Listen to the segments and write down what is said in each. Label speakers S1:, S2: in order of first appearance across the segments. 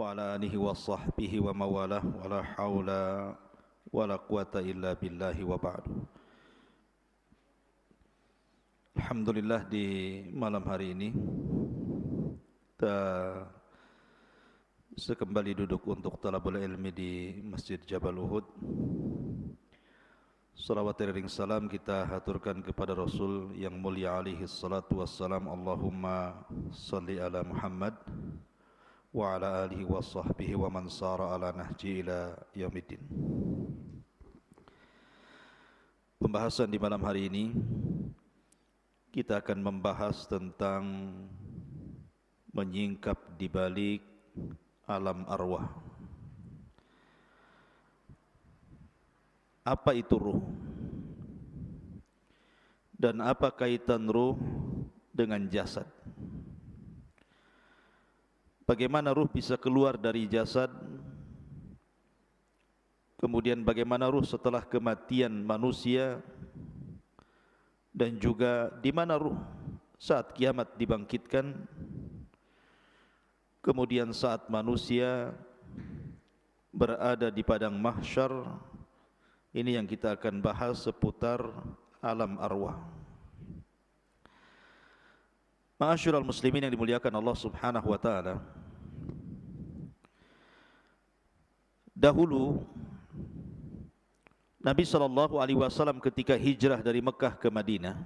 S1: وعلى آله وصحبه ومواله ولا حول ولا قوة إلا بالله وبعد. Alhamdulillah di malam hari ini kita sekembali duduk untuk talabul ilmi di Masjid Jabal Uhud. Salawat dan salam kita haturkan kepada Rasul yang mulia alaihi salatu wassalam. Allahumma salli ala Muhammad wa ala alihi wa sahbihi wa man sara ala nahji ila yaumiddin. Pembahasan di malam hari ini kita akan membahas tentang menyingkap di balik alam arwah. Apa itu ruh? Dan apa kaitan ruh dengan jasad? Bagaimana ruh bisa keluar dari jasad? Kemudian bagaimana ruh setelah kematian manusia? Dan juga di mana ruh saat kiamat dibangkitkan? Kemudian saat manusia berada di padang mahsyar, ini yang kita akan bahas seputar alam arwah. Ma'asyiral muslimin yang dimuliakan Allah Subhanahu wa taala. Dahulu Nabi sallallahu alaihi wasallam ketika hijrah dari Mekah ke Madinah,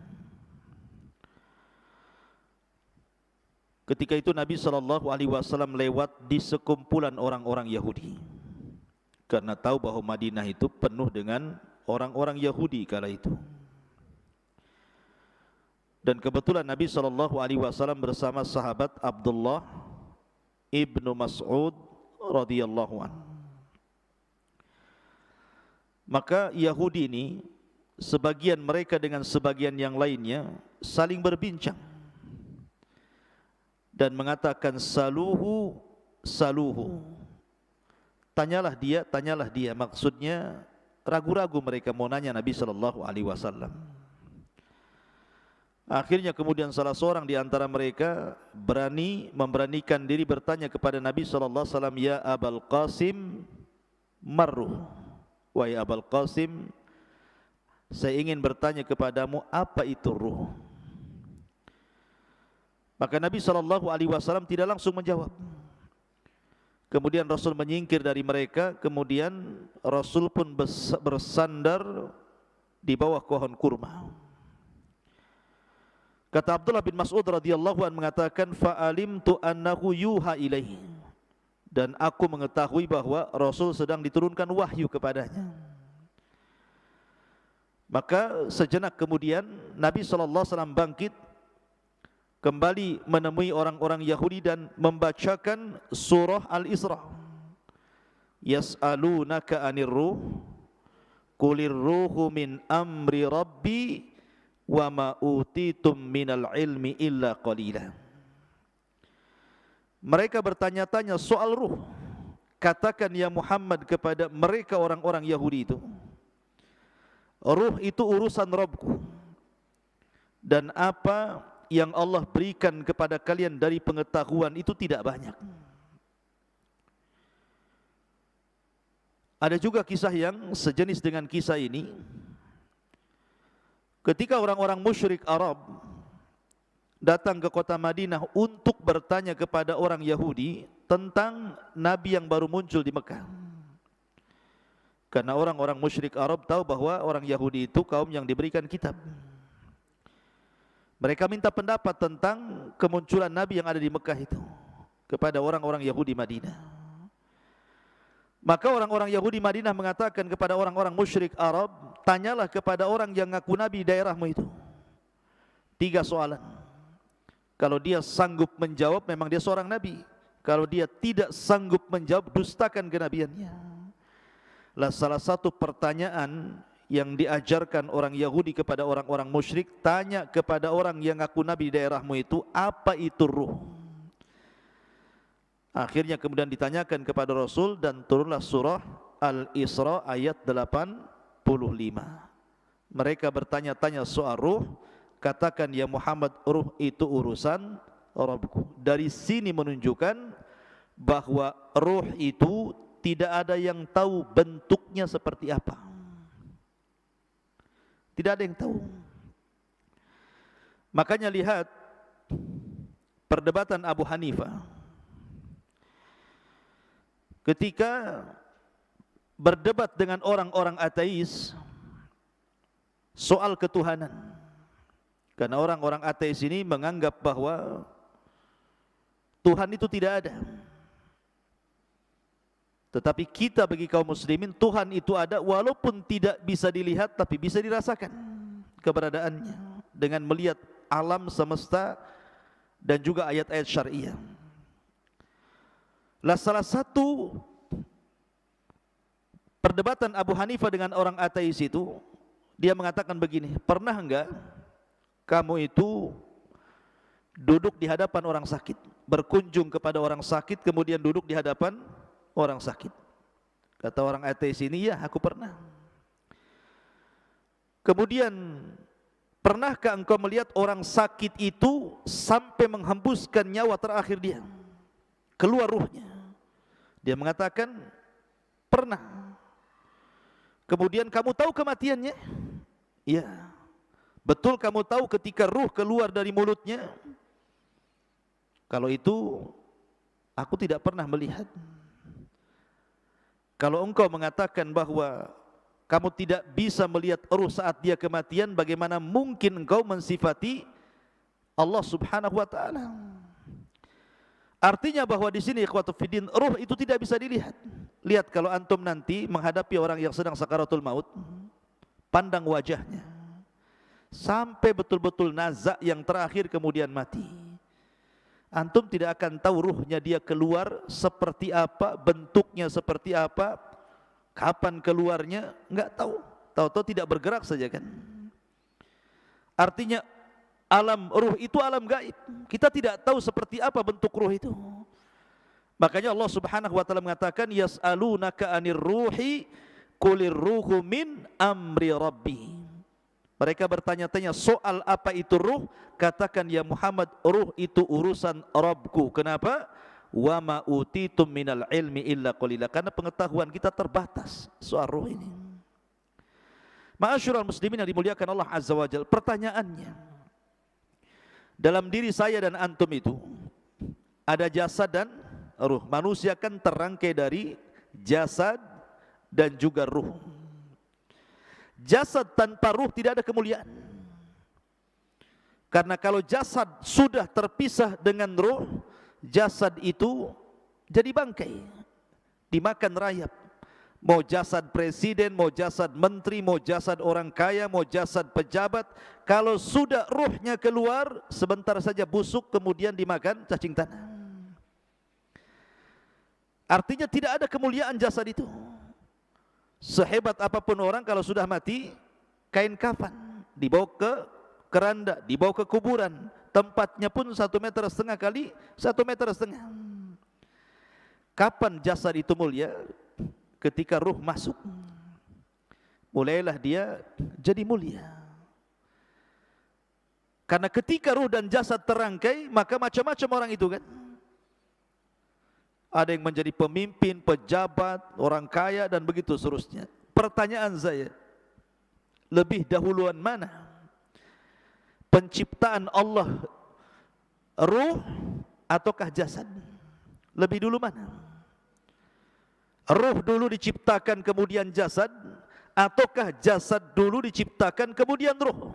S1: ketika itu Nabi sallallahu alaihi wasallam lewat di sekumpulan orang-orang Yahudi. Karena tahu bahwa Madinah itu penuh dengan orang-orang Yahudi kala itu. Dan kebetulan Nabi sallallahu alaihi wasallam bersama sahabat Abdullah ibnu Mas'ud radhiyallahu anhu. Maka Yahudi ini, sebagian mereka dengan sebagian yang lainnya saling berbincang dan mengatakan saluhu, saluhu. Tanyalah dia, maksudnya ragu-ragu mereka mau nanya Nabi sallallahu alaihi wasallam. Akhirnya kemudian salah seorang di antara mereka memberanikan diri bertanya kepada Nabi sallallahu alaihi wasallam, "Ya Abul Qasim, marruh." Wahai Abul Qasim, saya ingin bertanya kepadamu, apa itu ruh? Maka Nabi sallallahu alaihi wasallam tidak langsung menjawab. Kemudian Rasul menyingkir dari mereka, kemudian Rasul pun bersandar di bawah pohon kurma. Kata Abdullah bin Mas'ud radhiyallahu anhu mengatakan, fa'alimtu annahu yuha ilaihi. Dan aku mengetahui bahwa Rasul sedang diturunkan wahyu kepadanya. Maka sejenak kemudian Nabi sallallahu alaihi wasallam bangkit, kembali menemui orang-orang Yahudi dan membacakan surah Al-Isra. Yas'alunaka 'anir ruh, qulir ruhu min amri rabbi wa ma utitum minal ilmi illa qalila. Mereka bertanya-tanya soal ruh. Katakan ya Muhammad kepada mereka orang-orang Yahudi itu, ruh itu urusan Rabbku, dan apa yang Allah berikan kepada kalian dari pengetahuan itu tidak banyak. Ada juga kisah yang sejenis dengan kisah ini. Ketika orang-orang musyrik Arab datang ke kota Madinah untuk bertanya kepada orang Yahudi tentang Nabi yang baru muncul di Mekah. Karena orang-orang musyrik Arab tahu bahwa orang Yahudi itu kaum yang diberikan kitab. Mereka minta pendapat tentang kemunculan Nabi yang ada di Mekah itu kepada orang-orang Yahudi Madinah. Maka orang-orang Yahudi Madinah mengatakan kepada orang-orang musyrik Arab, tanyalah kepada orang yang ngaku Nabi di daerahmu itu 3 soalan. Kalau dia sanggup menjawab, memang dia seorang Nabi. Kalau dia tidak sanggup menjawab, dustakan kenabiannya. Lah salah satu pertanyaan yang diajarkan orang Yahudi kepada orang-orang musyrik, tanya kepada orang yang ngaku Nabi di daerahmu itu, apa itu ruh? Akhirnya kemudian ditanyakan kepada Rasul dan turunlah surah Al-Isra ayat 85. Mereka bertanya-tanya soal ruh, katakan ya Muhammad, ruh itu urusan Rabbku. Dari sini menunjukkan bahwa ruh itu tidak ada yang tahu bentuknya seperti apa. Tidak ada yang tahu. Makanya lihat perdebatan Abu Hanifah ketika berdebat dengan orang-orang ateis soal ketuhanan. Karena orang-orang ateis ini menganggap bahwa Tuhan itu tidak ada. Tetapi kita bagi kaum muslimin, Tuhan itu ada walaupun tidak bisa dilihat tapi bisa dirasakan keberadaannya dengan melihat alam semesta dan juga ayat-ayat syariah. Lah salah satu perdebatan Abu Hanifah dengan orang ateis itu, dia mengatakan begini, pernah enggak kamu itu duduk di hadapan orang sakit, berkunjung kepada orang sakit, kemudian duduk di hadapan orang sakit? Kata orang ateis ini, ya aku pernah. Kemudian, pernahkah engkau melihat orang sakit itu sampai menghembuskan nyawa terakhir dia, keluar ruhnya? Dia mengatakan, pernah. Kemudian kamu tahu kematiannya? Iya. Betul kamu tahu ketika ruh keluar dari mulutnya? Kalau itu, aku tidak pernah melihat. Kalau engkau mengatakan bahwa kamu tidak bisa melihat ruh saat dia kematian, bagaimana mungkin engkau mensifati Allah Subhanahu wa taala? Artinya bahwa di sini ikhwatu fiddin, ruh itu tidak bisa dilihat. Lihat kalau antum nanti menghadapi orang yang sedang sakaratul maut, pandang wajahnya sampai betul-betul nazak yang terakhir kemudian mati. Antum tidak akan tahu ruhnya dia keluar seperti apa, bentuknya seperti apa, kapan keluarnya, enggak tahu. Tahu-tahu tidak bergerak saja kan. Artinya alam ruh itu alam gaib. Kita tidak tahu seperti apa bentuk ruh itu. Makanya Allah Subhanahu wa taala mengatakan, yas'alunaka 'anir ruhi qulir ruhu min amri rabbi. Mereka bertanya-tanya soal apa itu ruh, katakan ya Muhammad, ruh itu urusan Rabbku. Kenapa? Wa ma utitum minal ilmi illa qalila. Karena pengetahuan kita terbatas soal ruh ini. Ma'asyiral muslimin yang dimuliakan Allah Azza wa Jalla, pertanyaannya, dalam diri saya dan antum itu ada jasad dan ruh. Manusia kan terangkai dari jasad dan juga ruh. Jasad tanpa ruh tidak ada kemuliaan. Karena kalau jasad sudah terpisah dengan ruh, jasad itu jadi bangkai, dimakan rayap. Mau jasad presiden, mau jasad menteri, mau jasad orang kaya, mau jasad pejabat, kalau sudah ruhnya keluar, sebentar saja busuk, kemudian dimakan cacing tanah. Artinya tidak ada kemuliaan jasad itu. Sehebat apapun orang, kalau sudah mati, kain kafan dibawa ke keranda, dibawa ke kuburan, tempatnya pun 1,5 meter kali 1,5 meter. Kapan jasad itu mulia? Ketika ruh masuk, mulailah dia jadi mulia. Karena ketika ruh dan jasad terangkai, maka macam-macam orang itu kan. Ada yang menjadi pemimpin, pejabat, orang kaya dan begitu seterusnya. Pertanyaan saya, lebih dahuluan mana? Penciptaan Allah ruh ataukah jasad? Lebih dulu mana? Ruh dulu diciptakan kemudian jasad, ataukah jasad dulu diciptakan kemudian ruh?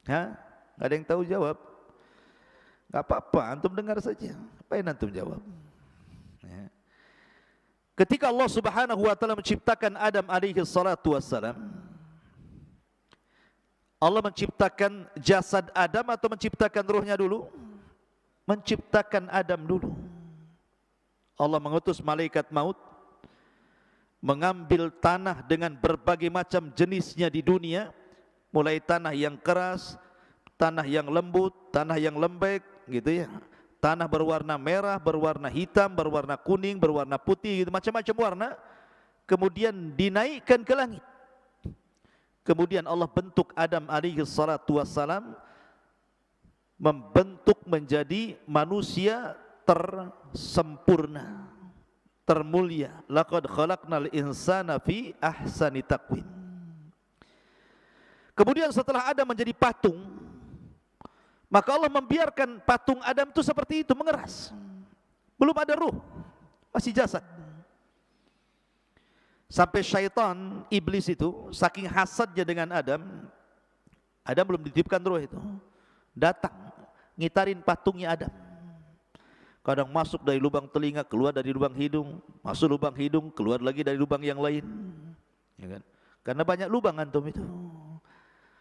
S1: Hah? Gak ada yang tahu jawab. Gak apa-apa, antum dengar saja. Apa yang antum jawab? Ya. Ketika Allah Subhanahu wa taala menciptakan Adam alaihi salatu wassalam, Allah menciptakan jasad Adam atau menciptakan ruhnya dulu? Menciptakan Adam dulu. Allah mengutus malaikat maut, mengambil tanah dengan berbagai macam jenisnya di dunia, mulai tanah yang keras, tanah yang lembut, tanah yang lembek, gitu ya. Tanah berwarna merah, berwarna hitam, berwarna kuning, berwarna putih, gitu, macam-macam warna. Kemudian dinaikkan ke langit. Kemudian Allah bentuk Adam alaihi salatu wassalam, membentuk menjadi manusia tersempurna, termulia. Laqad khalaqnal insana fi ahsani taqwim. Kemudian setelah Adam menjadi patung, maka Allah membiarkan patung Adam itu seperti itu, mengeras. Belum ada ruh, masih jasad. Sampai syaitan, iblis itu, saking hasadnya dengan Adam belum dititipkan ruh itu, datang, ngitarin patungnya Adam. Kadang masuk dari lubang telinga, keluar dari lubang hidung, masuk lubang hidung, keluar lagi dari lubang yang lain, ya kan? Karena banyak lubang antum itu,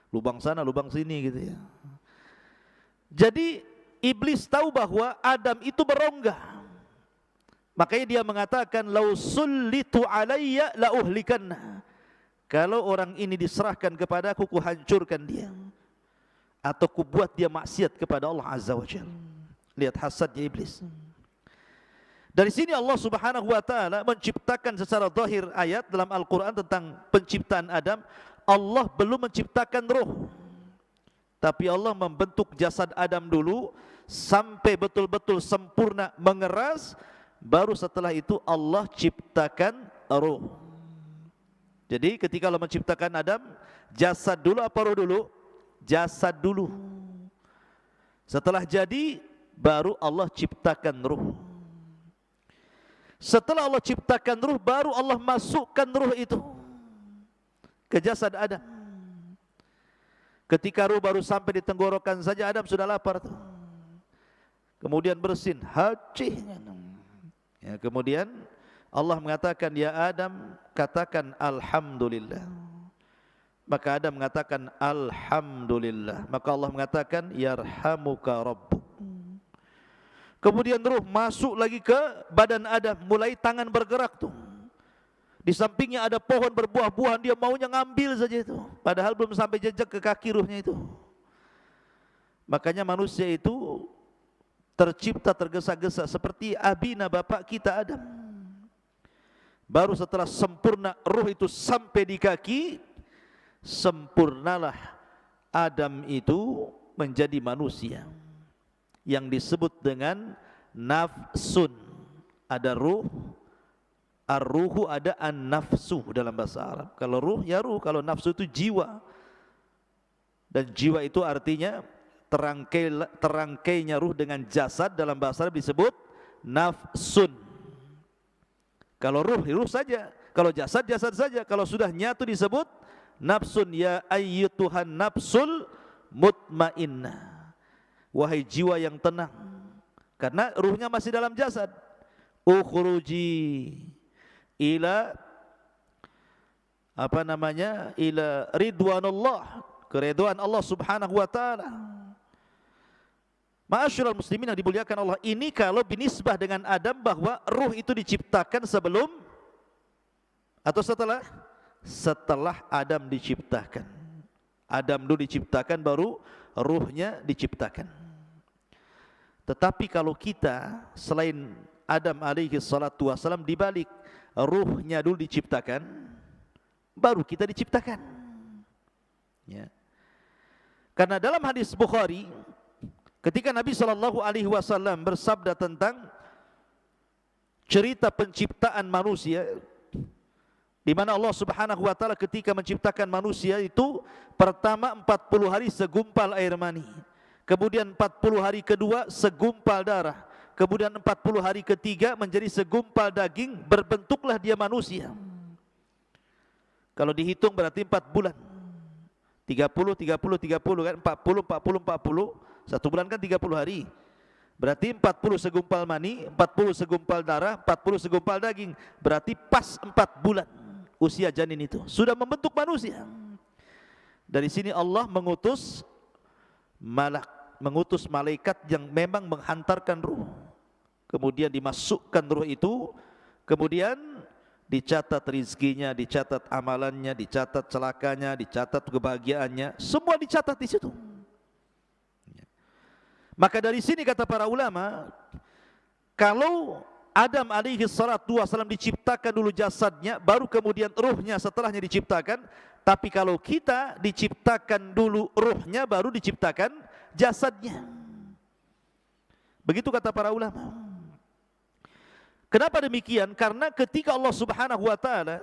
S1: lubang sana, lubang sini gitu ya. Jadi iblis tahu bahwa Adam itu berongga. Makanya dia mengatakan, lau sullitu alayya la uhlikanna. Kalau orang ini diserahkan kepadaku, ku hancurkan dia, atau ku buat dia maksiat kepada Allah Azza wa Jalla. Lihat hasadnya iblis. Dari sini Allah Subhanahu wa taala menciptakan secara zahir ayat dalam Al-Qur'an tentang penciptaan Adam. Allah belum menciptakan ruh, tapi Allah membentuk jasad Adam dulu sampai betul-betul sempurna, mengeras. Baru setelah itu Allah ciptakan ruh. Jadi ketika Allah menciptakan Adam, jasad dulu apa ruh dulu? Jasad dulu. Setelah jadi, baru Allah ciptakan ruh. Setelah Allah ciptakan ruh, baru Allah masukkan ruh itu ke jasad Adam. Ketika ruh baru sampai di tenggorokan saja, Adam sudah lapar tuh. Kemudian bersin, hacih. Ya, kemudian Allah mengatakan, ya Adam, katakan alhamdulillah. Maka Adam mengatakan alhamdulillah. Maka Allah mengatakan yarhamuka rabbuk. Kemudian ruh masuk lagi ke badan Adam, mulai tangan bergerak tuh. Di sampingnya ada pohon berbuah-buahan, dia maunya ngambil saja itu, padahal belum sampai jejak ke kaki ruhnya itu. Makanya manusia itu tercipta tergesa-gesa seperti abina bapak kita Adam. Baru setelah sempurna ruh itu sampai di kaki, sempurnalah Adam itu menjadi manusia yang disebut dengan nafsun. Ada ruh, ar-ruhu, ada an-nafsu dalam bahasa Arab. Kalau ruh ya ruh, kalau nafsu itu jiwa. Dan jiwa itu artinya terangkainya ruh dengan jasad, dalam bahasa Arab disebut nafsun. Kalau ruh, ruh saja. Kalau jasad, jasad saja. Kalau sudah nyatu disebut nafsun. Ya ayyutuhan nafsul mutmainnah, wahai jiwa yang tenang. Karena ruhnya masih dalam jasad. Ukhruji ila ila ridwanullah, keridhaan Allah Subhanahu wa taala. Ma'asyiral muslimin yang dimuliakan Allah, ini kalau binisbah dengan Adam, bahwa ruh itu diciptakan sebelum atau setelah? Setelah Adam diciptakan. Adam dulu diciptakan, baru ruhnya diciptakan. Tetapi kalau kita selain Adam alaihi salatu wassalam, dibalik, ruhnya dulu diciptakan, baru kita diciptakan. Ya. Karena dalam hadis Bukhari, ketika Nabi SAW bersabda tentang cerita penciptaan manusia, di mana Allah Subhanahu wa taala ketika menciptakan manusia itu, pertama 40 hari segumpal air mani, kemudian 40 hari kedua segumpal darah, kemudian 40 hari ketiga menjadi segumpal daging, berbentuklah dia manusia. Kalau dihitung berarti 4 bulan. 30 kan, 40 satu bulan kan 30 hari. Berarti 40 segumpal mani, 40 segumpal darah, 40 segumpal daging. Berarti pas 4 bulan usia janin itu sudah membentuk manusia. Dari sini Allah mengutus malaikat yang memang menghantarkan ruh. Kemudian dimasukkan ruh itu, kemudian dicatat rizkinya, dicatat amalannya, dicatat celakanya, dicatat kebahagiaannya, semua dicatat di situ. Maka dari sini kata para ulama, kalau Adam alaihi salatu wassalam diciptakan dulu jasadnya, baru kemudian ruhnya setelahnya diciptakan. Tapi kalau kita diciptakan dulu ruhnya, baru diciptakan jasadnya. Begitu kata para ulama. Kenapa demikian? Karena ketika Allah Subhanahu wa taala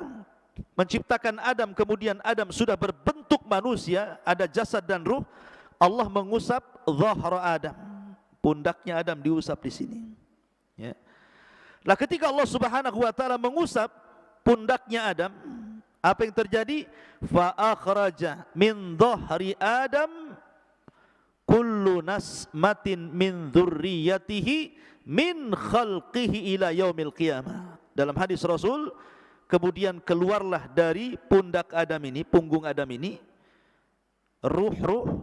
S1: menciptakan Adam, kemudian Adam sudah berbentuk manusia, ada jasad dan ruh, Allah mengusap zahra Adam, pundaknya Adam diusap di sini. Ya. Lah ketika Allah Subhanahu wa taala mengusap pundaknya Adam, apa yang terjadi? Fa akhraja min dhahri Adam kullu nasmatin min dzurriyyatihi min khalqihi ila yaumil qiyamah. Dalam hadis Rasul, kemudian keluarlah dari pundak Adam ini, punggung Adam ini, ruh-ruh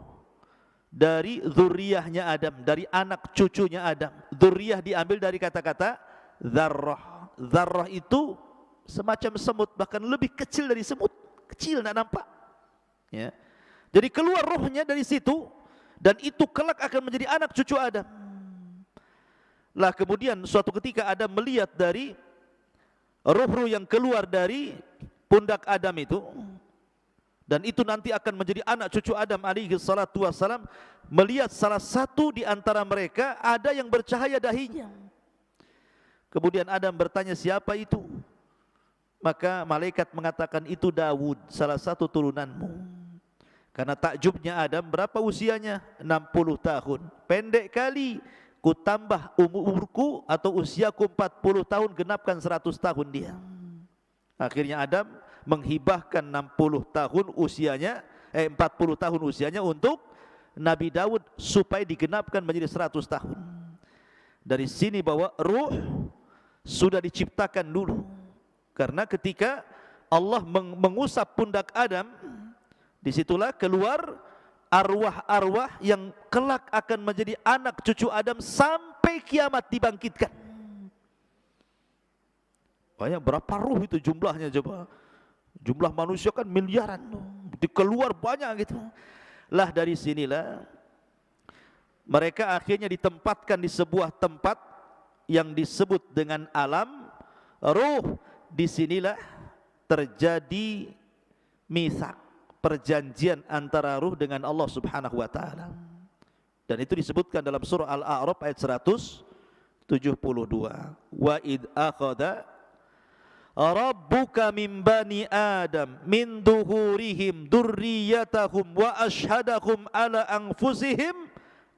S1: dari zuriyahnya Adam, dari anak cucunya Adam. Zuriyah diambil dari kata-kata dzarrah. Dzarrah itu semacam semut, bahkan lebih kecil dari semut, kecil, tidak nampak. Ya. Jadi keluar rohnya dari situ, dan itu kelak akan menjadi anak cucu Adam. Lah kemudian suatu ketika Adam melihat dari roh-roh yang keluar dari pundak Adam itu, dan itu nanti akan menjadi anak cucu Adam alaihi salatu wassalam, melihat salah satu di antara mereka ada yang bercahaya dahinya. Kemudian Adam bertanya, siapa itu? Maka malaikat mengatakan, itu Daud, salah satu turunanmu. Karena takjubnya Adam, berapa usianya? 60 tahun. Pendek kali, ku tambah umurku atau usiaku 40 tahun, genapkan 100 tahun dia. Akhirnya Adam menghibahkan 60 tahun usianya, 40 tahun usianya untuk Nabi Daud supaya digenapkan menjadi 100 tahun. Dari sini bahwa ruh sudah diciptakan dulu. Karena ketika Allah mengusap pundak Adam, disitulah keluar arwah-arwah yang kelak akan menjadi anak cucu Adam sampai kiamat dibangkitkan. Banyak, berapa ruh itu jumlahnya coba? Jumlah manusia kan miliaran, keluar banyak gitu. Lah dari sinilah mereka akhirnya ditempatkan di sebuah tempat yang disebut dengan alam ruh. Disinilah terjadi mitsak, perjanjian antara ruh dengan Allah Subhanahu wa taala. Dan itu disebutkan dalam surah Al-A'raf ayat 172. Wa id akhadha rabbuka min bani Adam min duhurihim dzurriyyatahum wa ashhadahum ala anfusihim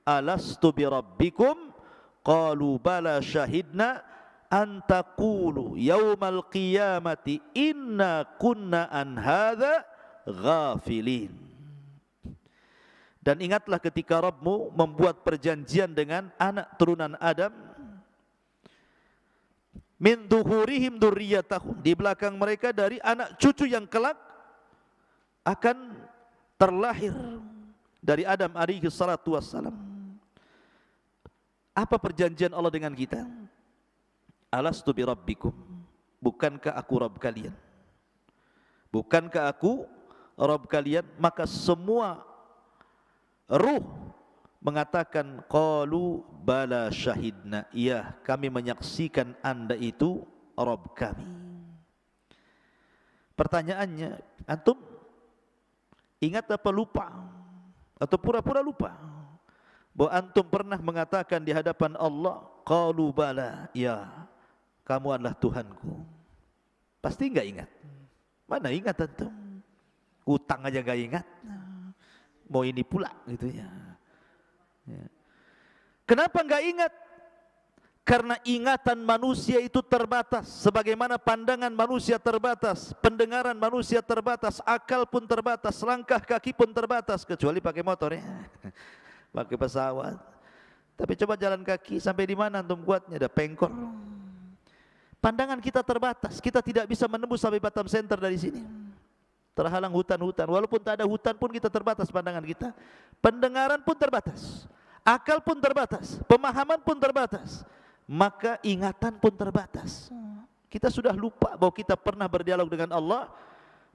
S1: alastu bi rabbikum qalu bala syahidna an taqulu yaumal qiyamati inna kunna an hadza ghafilin. Dan ingatlah ketika Rabbmu membuat perjanjian dengan anak turunan Adam, min duhurihim dzurriyyatahum, di belakang mereka dari anak cucu yang kelak akan terlahir dari Adam alaihi salatu wassalam. Apa perjanjian Allah dengan kita? Alastu bi rabbikum, bukankah aku Rabb kalian? Bukankah aku Rabb kalian? Maka semua ruh mengatakan qalu bala syahidna, iya kami menyaksikan Anda itu Rabb kami. Pertanyaannya, antum ingat apa lupa? Atau pura-pura lupa bahwa antum pernah mengatakan di hadapan Allah, qalu bala, ya kamu adalah Tuhanku? Pasti enggak ingat. Mana ingat antum? Utang aja enggak ingat, mau ini pula gitu ya. Kenapa enggak ingat? Karena ingatan manusia itu terbatas, sebagaimana pandangan manusia terbatas, pendengaran manusia terbatas, akal pun terbatas, langkah kaki pun terbatas, kecuali pakai motor ya, pakai pesawat. Tapi coba jalan kaki sampai di mana antum kuatnya? Ada pengkor. Pandangan kita terbatas, kita tidak bisa menembus sampai Batam Center dari sini. Terhalang hutan-hutan, walaupun tak ada hutan pun kita terbatas pandangan kita. Pendengaran pun terbatas, akal pun terbatas, pemahaman pun terbatas, maka ingatan pun terbatas. Kita sudah lupa bahwa kita pernah berdialog dengan Allah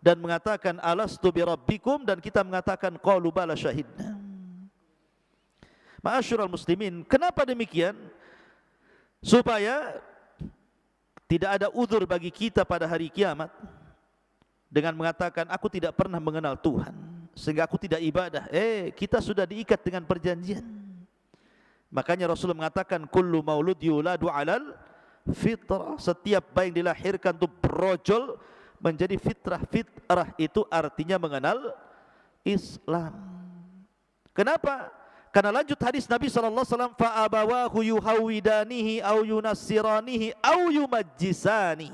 S1: dan mengatakan alastu bi rabbikum, dan kita mengatakan qalu bala syahidna. Ma'asyiral muslimin, kenapa demikian? Supaya tidak ada uzur bagi kita pada hari kiamat dengan mengatakan aku tidak pernah mengenal Tuhan sehingga aku tidak ibadah. Kita sudah diikat dengan perjanjian. Makanya Rasulullah mengatakan kullu maulud yuladu alal fitrah. Setiap bayi yang dilahirkan itu brojol menjadi fitrah. Fitrah itu artinya mengenal Islam. Kenapa? Karena lanjut hadis Nabi SAW, fa'abawahu yuhawidanihi au yunassiranihi au yumajjisani.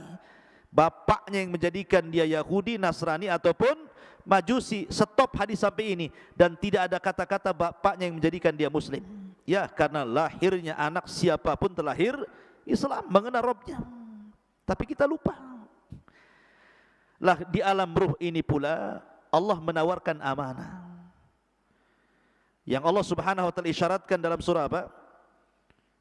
S1: Bapaknya yang menjadikan dia Yahudi, Nasrani ataupun Majusi. Stop hadis sampai ini. Dan tidak ada kata-kata bapaknya yang menjadikan dia Muslim. Ya, karena lahirnya anak siapapun terlahir Islam, mengenal Rabbnya. Tapi kita lupa. Lah di alam ruh ini pula Allah menawarkan amanah. Yang Allah Subhanahu wa taala isyaratkan dalam surah apa?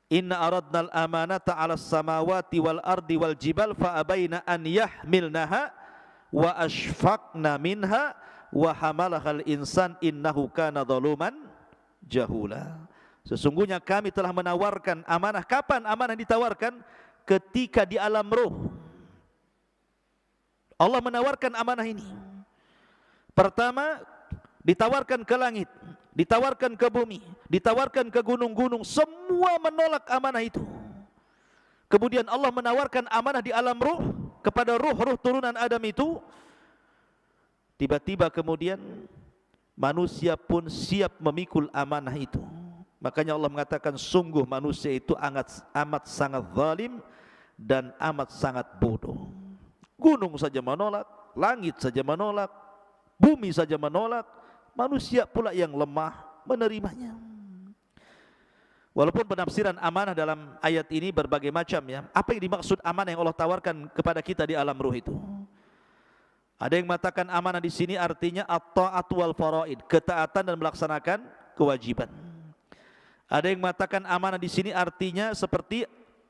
S1: Inna aradnal amanata 'alas samawati wal ardi wal jibal fa abaina an yahmilnaha wa ashfaqna minha wa hamalahal insan innahu kana zaluman jahula. Sesungguhnya kami telah menawarkan amanah. Kapan amanah ditawarkan? Ketika di alam ruh. Allah menawarkan amanah ini. Pertama, ditawarkan ke langit, ditawarkan ke bumi, ditawarkan ke gunung-gunung, semua menolak amanah itu. Kemudian Allah menawarkan amanah di alam ruh kepada ruh-ruh turunan Adam itu. Tiba-tiba kemudian manusia pun siap memikul amanah itu. Makanya Allah mengatakan sungguh manusia itu amat sangat zalim dan amat sangat bodoh. Gunung saja menolak, langit saja menolak, bumi saja menolak, manusia pula yang lemah menerimanya. Walaupun penafsiran amanah dalam ayat ini berbagai macam ya. Apa yang dimaksud amanah yang Allah tawarkan kepada kita di alam ruh itu? Ada yang mengatakan amanah di sini artinya at-ta'at wal faraid, ketaatan dan melaksanakan kewajiban. Ada yang mengatakan amanah di sini artinya seperti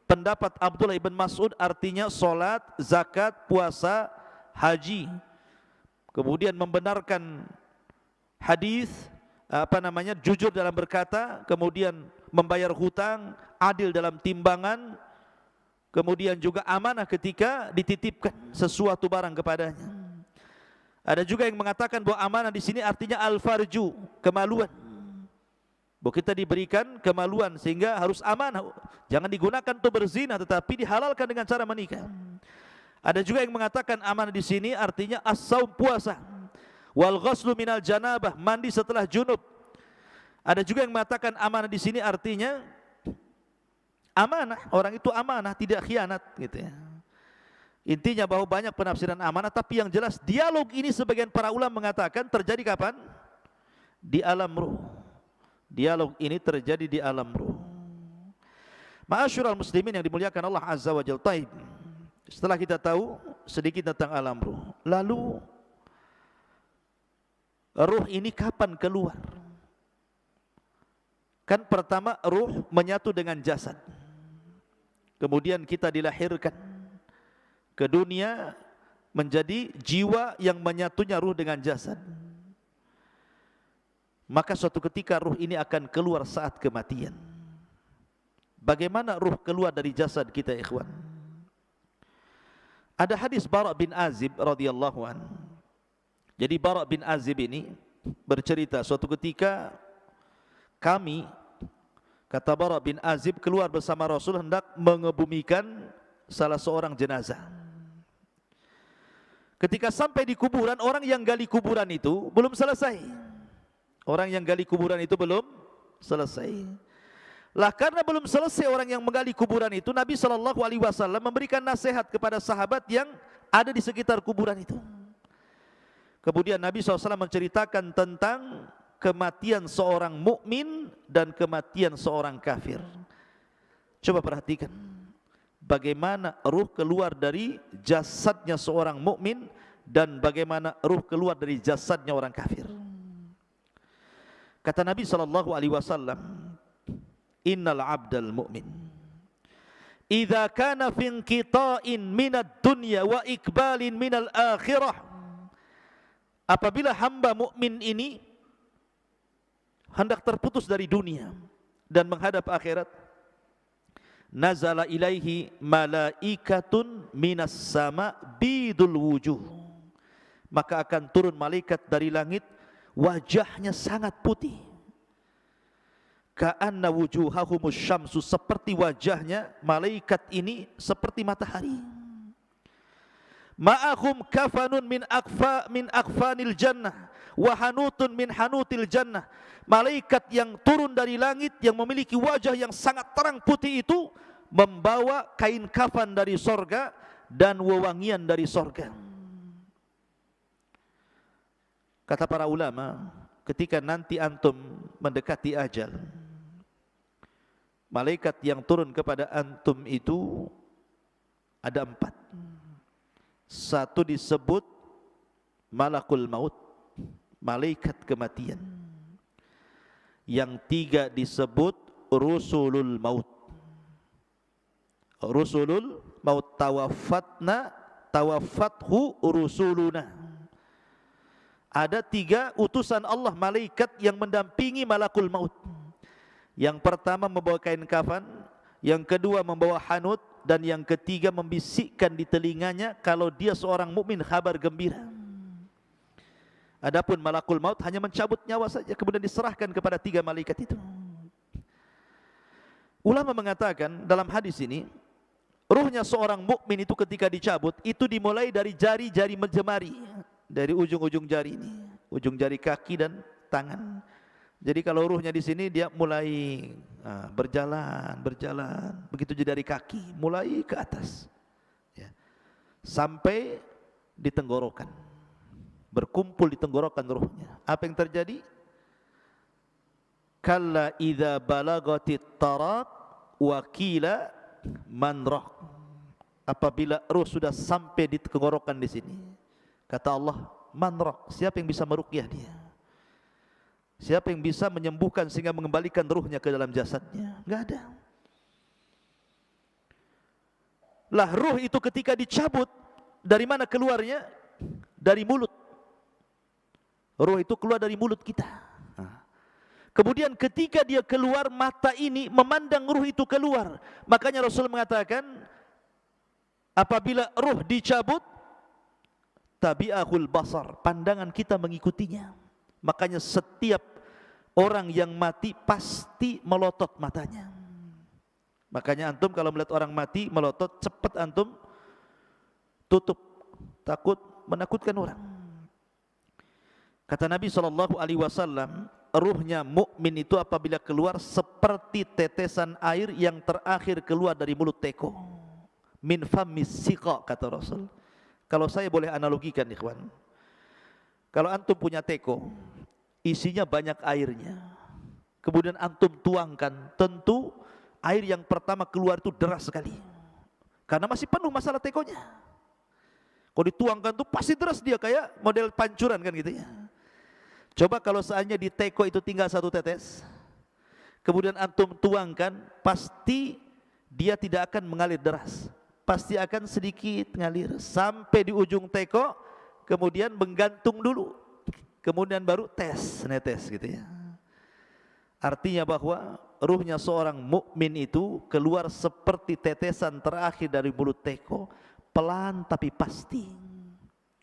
S1: pendapat Abdullah ibn Mas'ud, artinya solat, zakat, puasa, haji. Kemudian membenarkan hadis, jujur dalam berkata, kemudian membayar hutang, adil dalam timbangan, kemudian juga amanah ketika dititipkan sesuatu barang kepadanya. Ada juga yang mengatakan bahwa amanah di sini artinya al-farju, kemaluan. Bahwa kita diberikan kemaluan sehingga harus amanah. Jangan digunakan untuk berzina, tetapi dihalalkan dengan cara menikah. Ada juga yang mengatakan amanah di sini artinya as-saum, puasa. Wal ghuslu minal janabah, mandi setelah junub. Ada juga yang mengatakan amanah di sini artinya amanah, orang itu amanah, tidak khianat gitu ya. Intinya bahwa banyak penafsiran amanah, tapi yang jelas dialog ini sebagian para ulama mengatakan terjadi kapan? Di alam ruh. Dialog ini terjadi di alam ruh. Ma'asyiral muslimin yang dimuliakan Allah Azza wa Jalla. Taib. Setelah kita tahu sedikit tentang alam ruh, lalu ruh ini kapan keluar? Kan pertama ruh menyatu dengan jasad. Kemudian kita dilahirkan ke dunia menjadi jiwa yang menyatunya ruh dengan jasad. Maka suatu ketika ruh ini akan keluar saat kematian. Bagaimana ruh keluar dari jasad kita, ikhwan? Ada hadis Bara' bin Azib radhiyallahu an. Jadi Bara' bin Azib ini bercerita suatu ketika kami, kata Bara' bin Azib, keluar bersama Rasul hendak mengebumikan salah seorang jenazah. Ketika sampai di kuburan, orang yang gali kuburan itu belum selesai. Orang yang gali kuburan itu belum selesai. Lah karena belum selesai orang yang menggali kuburan itu, Nabi SAW memberikan nasihat kepada sahabat yang ada di sekitar kuburan itu. Kemudian Nabi SAW menceritakan tentang kematian seorang mukmin dan kematian seorang kafir. Coba perhatikan bagaimana ruh keluar dari jasadnya seorang mukmin dan bagaimana ruh keluar dari jasadnya orang kafir. Kata Nabi SAW, innal abdal mu'min idza kana fi inqita'in minad dunya wa ikbalin minal akhirah, apabila hamba mukmin ini hendak terputus dari dunia dan menghadap akhirat, nazala ilaihi malaikatun minas sama bidul wujuh, maka akan turun malaikat dari langit, wajahnya sangat putih. ka'anna wujuhahumus syamsu, seperti wajahnya malaikat ini seperti matahari. Ma'ahum kafanun min akfanil jannah wa hanutun min hanutil jannah. Malaikat yang turun dari langit yang memiliki wajah yang sangat terang putih itu membawa kain kafan dari sorga dan wewangian dari sorga. Kata para ulama, ketika nanti antum mendekati ajal, malaikat yang turun kepada antum itu ada 4. Satu disebut malakul maut, malaikat kematian. Yang 3 disebut rusulul maut. Rusulul maut, tawaffathu rusuluna. Ada 3 utusan Allah malaikat yang mendampingi malakul maut. Yang pertama membawa kain kafan, yang kedua membawa hanut, dan yang ketiga membisikkan di telinganya kalau dia seorang mukmin kabar gembira. Adapun malakul maut hanya mencabut nyawa saja, kemudian diserahkan kepada 3 malaikat itu. Ulama mengatakan dalam hadis ini, ruhnya seorang mukmin itu ketika dicabut itu dimulai dari jari-jari jemari, dari ujung-ujung jari ini, ujung jari kaki dan tangan. Jadi kalau ruhnya di sini dia mulai berjalan, begitu jadi dari kaki, mulai ke atas, ya, sampai di tenggorokan, berkumpul di tenggorokan ruhnya. Apa yang terjadi? Kalla idza balagatit taraq wa qila manraq. Apabila ruh sudah sampai di tenggorokan di sini, kata Allah, manraq, siapa yang bisa meruqyah dia? Siapa yang bisa menyembuhkan sehingga mengembalikan ruhnya ke dalam jasadnya? Enggak ada. Lah ruh itu ketika dicabut, dari mana keluarnya? Dari mulut. Ruh itu keluar dari mulut kita. Kemudian ketika dia keluar, mata ini memandang ruh itu keluar. Makanya Rasul mengatakan, apabila ruh dicabut, tabi'ahul basar, pandangan kita mengikutinya. Makanya setiap orang yang mati pasti melotot matanya. Makanya antum kalau melihat orang mati melotot, cepat antum tutup, takut menakutkan orang. Kata Nabi SAW, ruhnya mukmin itu apabila keluar seperti tetesan air yang terakhir keluar dari mulut teko. Min famis siqa, kata Rasul. Kalau saya boleh analogikan, ikhwan, kalau antum punya teko, isinya banyak airnya, kemudian antum tuangkan, tentu air yang pertama keluar itu deras sekali, karena masih penuh masalah tekonya. Kalau dituangkan tuh pasti deras dia, kayak model pancuran kan gitu ya. Coba kalau seandainya di teko itu tinggal 1 tetes, kemudian antum tuangkan, pasti dia tidak akan mengalir deras, pasti akan sedikit mengalir sampai di ujung teko, kemudian menggantung dulu, kemudian baru netes gitu ya. Artinya bahwa ruhnya seorang mukmin itu keluar seperti tetesan terakhir dari mulut teko, pelan tapi pasti,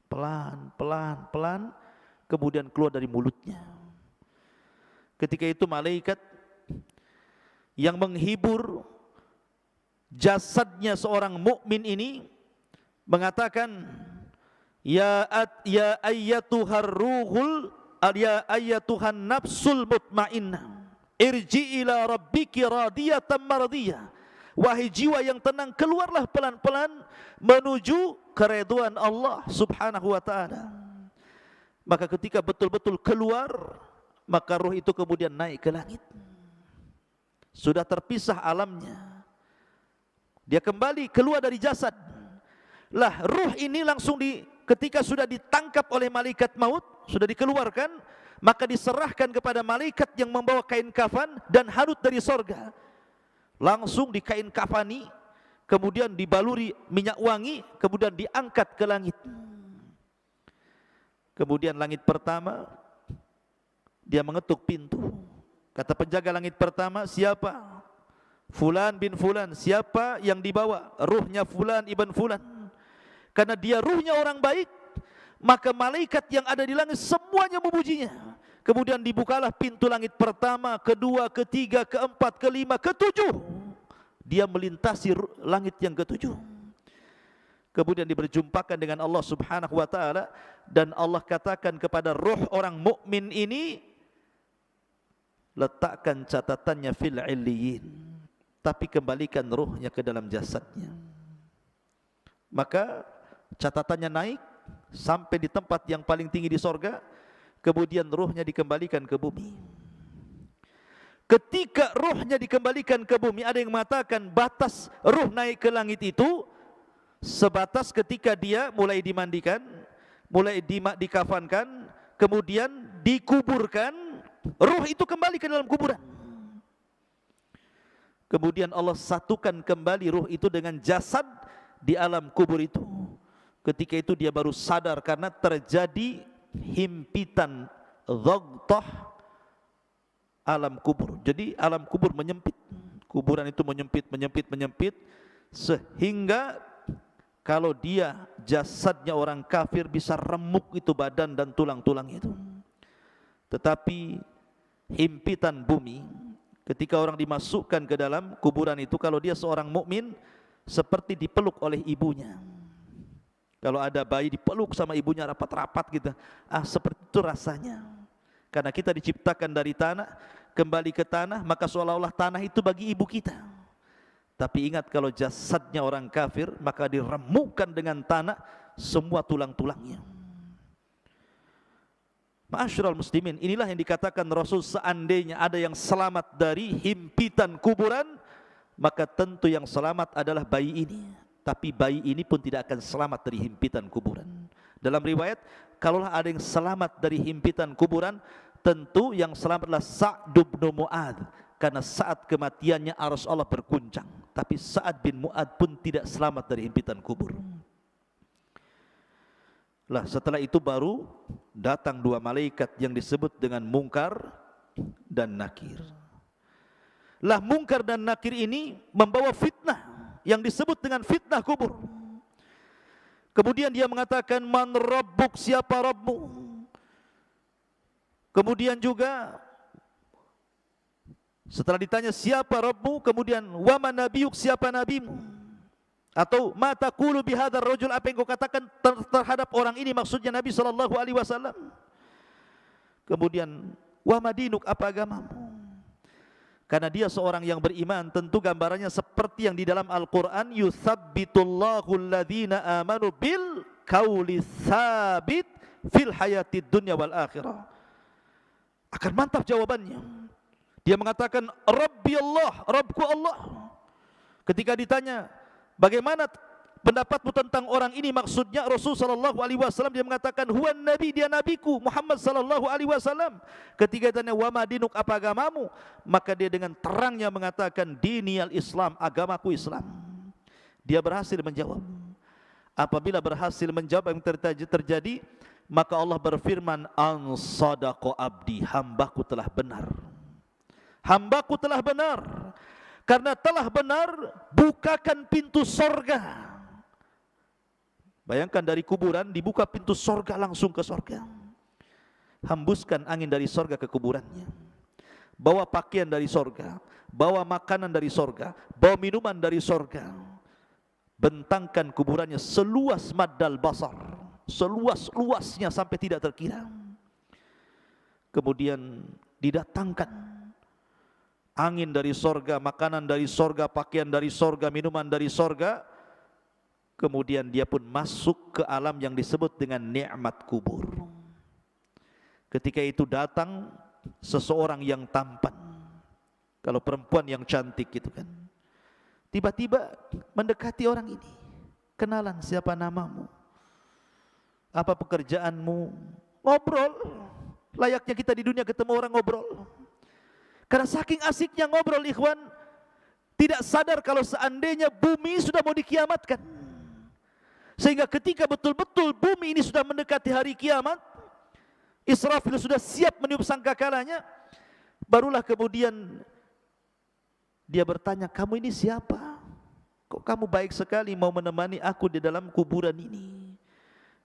S1: pelan, kemudian keluar dari mulutnya. Ketika itu malaikat yang menghibur jasadnya seorang mukmin ini mengatakan, Ya ayyatuhar ruhul, ya ayyatuhan nafsul mutmainnah, irji ila rabbiki radiyatan mardiyah. Wahai jiwa yang tenang, keluarlah pelan-pelan menuju keridhaan Allah Subhanahu wa taala. Maka ketika betul-betul keluar, maka ruh itu kemudian naik ke langit. Sudah terpisah alamnya, dia kembali keluar dari jasad. Lah ruh ini langsung ketika sudah ditangkap oleh malaikat maut, sudah dikeluarkan, maka diserahkan kepada malaikat yang membawa kain kafan dan hanut dari sorga. Langsung dikain kafani, kemudian dibaluri minyak wangi, kemudian diangkat ke langit. Kemudian langit pertama, dia mengetuk pintu. Kata penjaga langit pertama, siapa? Fulan bin Fulan. Siapa yang dibawa? Ruhnya Fulan ibn Fulan. Karena dia ruhnya orang baik, maka malaikat yang ada di langit semuanya memujinya. Kemudian dibukalah pintu langit pertama, kedua, ketiga, keempat, kelima, ketujuh. Dia melintasi langit yang ketujuh. Kemudian diberjumpakan dengan Allah Subhanahu wa taala, dan Allah katakan kepada ruh orang mukmin ini, letakkan catatannya fil illiyin, tapi kembalikan ruhnya ke dalam jasadnya. Maka catatannya naik sampai di tempat yang paling tinggi di sorga, kemudian ruhnya dikembalikan ke bumi. Ketika ruhnya dikembalikan ke bumi, ada yang mengatakan batas ruh naik ke langit itu sebatas ketika dia mulai dimandikan, mulai dikafankan, kemudian dikuburkan, ruh itu kembali ke dalam kuburan. Kemudian Allah satukan kembali ruh itu dengan jasad di alam kubur itu. Ketika itu dia baru sadar karena terjadi himpitan dhaghtah alam kubur. Jadi alam kubur menyempit. Kuburan itu menyempit sehingga kalau dia jasadnya orang kafir bisa remuk itu badan dan tulang-tulangnya itu. Tetapi himpitan bumi ketika orang dimasukkan ke dalam kuburan itu, kalau dia seorang mukmin seperti dipeluk oleh ibunya. Kalau ada bayi dipeluk sama ibunya rapat-rapat gitu, seperti itu rasanya. Karena kita diciptakan dari tanah, kembali ke tanah, maka seolah-olah tanah itu bagi ibu kita. Tapi ingat, kalau jasadnya orang kafir, maka diremukkan dengan tanah semua tulang-tulangnya. Ma'asyiral muslimin, inilah yang dikatakan Rasul, seandainya ada yang selamat dari himpitan kuburan, maka tentu yang selamat adalah bayi ini. Tapi bayi ini pun tidak akan selamat dari himpitan kuburan. Dalam riwayat, kalaulah ada yang selamat dari himpitan kuburan, tentu yang selamat adalah Sa'd bin Mu'adz, karena saat kematiannya arsy Allah berguncang. Tapi Sa'ad bin Mu'adz pun tidak selamat dari himpitan kubur. Lah setelah itu baru datang dua malaikat yang disebut dengan Munkar dan Nakir. Lah Munkar dan Nakir ini membawa fitnah yang disebut dengan fitnah kubur. Kemudian dia mengatakan, man rabbuk, siapa Rabbmu? Kemudian juga setelah ditanya siapa Rabbmu, kemudian wa man nabiyuk, siapa nabimu? Atau ma taqulu bihadzal rajul, apa yang kau katakan terhadap orang ini, maksudnya Nabi sallallahu alaihi wasallam. Kemudian wa madinuk, apa agamamu? Karena dia seorang yang beriman, tentu gambarannya seperti yang di dalam Al-Qur'an, yutsabbitullahu alladhina amanu bil qauli tsabit fil hayatid dunya wal akhirah. Akan mantap jawabannya. Dia mengatakan Rabbi Allah, Rabbku Allah. Ketika ditanya bagaimana pendapatmu tentang orang ini, maksudnya Rasul sallallahu alaihi wasallam, dia mengatakan huwan nabi, dia nabiku Muhammad sallallahu alaihi wasallam. Ketika ditanya wa madinuk, apa agamamu, maka dia dengan terangnya mengatakan diniyal Islam, agamaku Islam. Dia berhasil menjawab. Apabila berhasil menjawab yang terjadi, maka Allah berfirman, an sadaqa abdi, hambaku telah benar. Hambaku telah benar. Karena telah benar, bukakan pintu sorga. Bayangkan dari kuburan dibuka pintu sorga langsung ke sorga. Hembuskan angin dari sorga ke kuburannya. Bawa pakaian dari sorga, bawa makanan dari sorga, bawa minuman dari sorga. Bentangkan kuburannya seluas maddal basar, seluas-luasnya sampai tidak terkira. Kemudian didatangkan angin dari sorga, makanan dari sorga, pakaian dari sorga, minuman dari sorga. Kemudian dia pun masuk ke alam yang disebut dengan nikmat kubur. Ketika itu datang seseorang yang tampan, kalau perempuan yang cantik gitu kan, tiba-tiba mendekati orang ini. Kenalan, siapa namamu? Apa pekerjaanmu? Ngobrol. Layaknya kita di dunia ketemu orang ngobrol. Karena saking asiknya ngobrol, ikhwan, tidak sadar kalau seandainya bumi sudah mau dikiamatkan. Sehingga ketika betul-betul bumi ini sudah mendekati hari kiamat, Israfil sudah siap meniup sangkakalanya, barulah kemudian dia bertanya, kamu ini siapa? Kok kamu baik sekali mau menemani aku di dalam kuburan ini?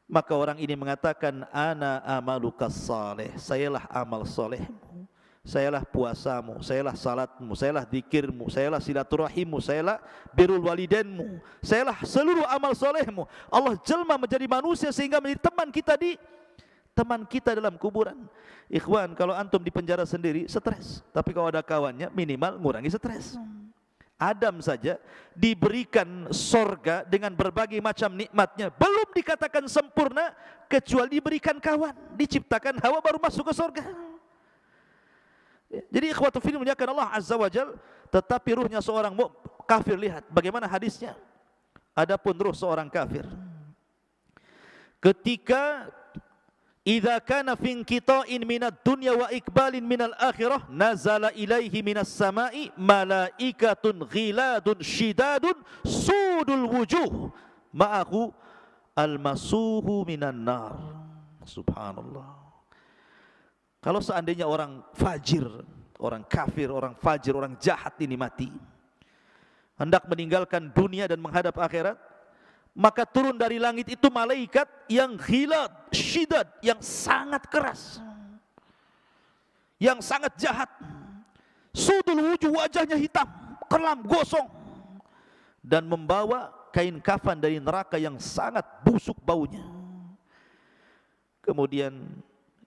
S1: Maka orang ini mengatakan, ana amalukas saleh, sayalah amal solehmu, sayalah puasamu, sayalah salatmu, sayalah zikirmu, sayalah silaturahimmu, sayalah birrul walidainmu, sayalah seluruh amal solehmu. Allah jelma menjadi manusia sehingga menjadi teman kita dalam kuburan. Ikhwan, kalau antum di penjara sendiri stres, tapi kalau ada kawannya minimal ngurangi stres. Adam saja diberikan sorga dengan berbagai macam nikmatnya, belum dikatakan sempurna kecuali diberikan kawan, diciptakan Hawa baru masuk ke sorga. Jadi ikhwatu fillah muliakan Allah Azza wa Jal, tetapi ruhnya seorang kafir, lihat bagaimana hadisnya. Adapun ruh seorang kafir, ketika idza kana fi inqita'in minad dunya wa iqbalin minal akhirah nazala ilaihi minas sama'i malaikatun ghiladun shidadun sudul wujuh ma'ahu almasuhu minan nar. Subhanallah. Kalau seandainya orang fajir, orang kafir, orang fajir, orang jahat ini mati, hendak meninggalkan dunia dan menghadap akhirat, maka turun dari langit itu malaikat yang ghilad, syidad, yang sangat keras, yang sangat jahat. Sudul wujuh, wajahnya hitam, kelam, gosong, dan membawa kain kafan dari neraka yang sangat busuk baunya. Kemudian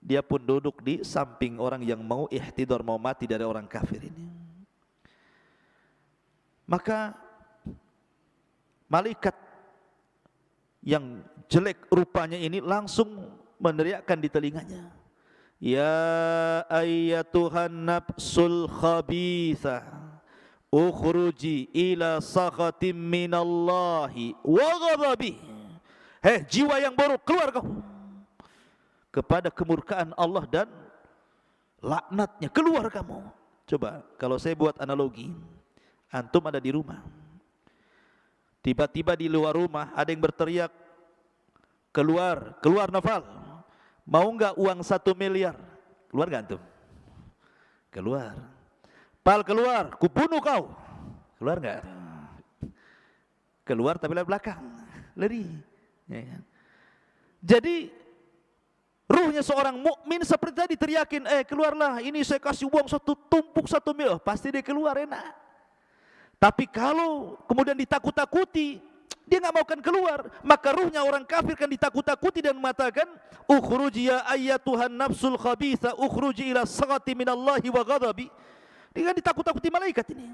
S1: dia pun duduk di samping orang yang mau ihtidar, mau mati dari orang kafir ini. Maka malaikat yang jelek rupanya ini langsung meneriakkan di telinganya, ya ayyatuhan nafsul khabithah ukhruji ila sakhatim minallahi wa ghadabih. Hei jiwa yang buruk, keluar kau kepada kemurkaan Allah dan laknatnya, keluar kamu. Coba kalau saya buat analogi, antum ada di rumah, tiba-tiba di luar rumah ada yang berteriak, keluar, keluar Noval, mau enggak uang 1 miliar? Keluar enggak antum? Keluar. Pal, keluar, kubunuh kau. Keluar enggak? Keluar tapi lewat belakang, lari. Jadi ruhnya seorang mukmin seperti tadi teriakin, keluarlah, ini saya kasih uang satu tumpuk 1 miliar, pasti dia keluar enak. Tapi kalau kemudian ditakut-takuti, dia nggak mau kan keluar, maka ruhnya orang kafir kan ditakut-takuti dan mengatakan, ukhruji ya ayyatuhan nafsul khabitha ukhruji ila saghati minallahi wa ghadabi. Dia kan ditakut-takuti malaikat ini.